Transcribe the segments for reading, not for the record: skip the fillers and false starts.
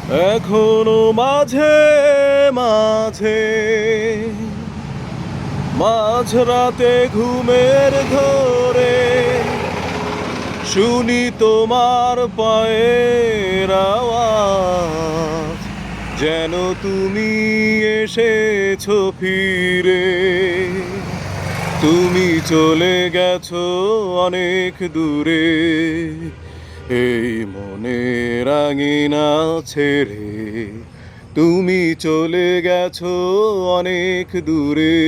এখনো মাঝে মাঝে মাঝরাতে ঘুমের ধরে শুনি তোমার পায়ের আওয়াজ, যেন তুমি এসেছো ফিরে। তুমি চলে গেছো অনেক দূরে, এই মনের আঙিনা ছেড়ে। তুমি চলে গেছো অনেক দূরে,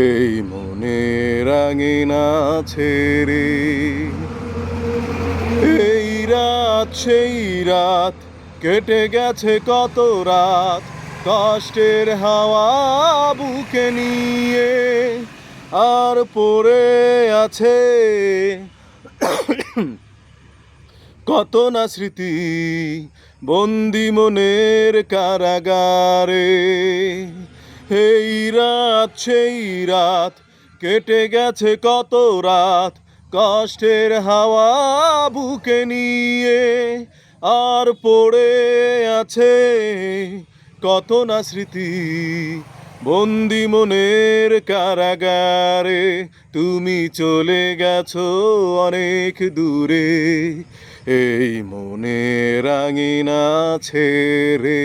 এই মনের আঙিনা ছেড়ে। এই রাত সেই রাত, কেটে গেছে কত রাত, কষ্টের হাওয়া বুকে নিয়ে। আর পড়ে আছে কত না স্মৃতি বন্দি মনের কারাগারে। এই রাত সেই রাত, কেটে গেছে কত রাত, কষ্টের হাওয়া বুকে নিয়ে। আর পড়ে আছে কত না স্মৃতি বন্দি মনের কারাগারে। তুমি চলে গেছো অনেক দূরে, এই মনের আঙিনা ছেড়ে।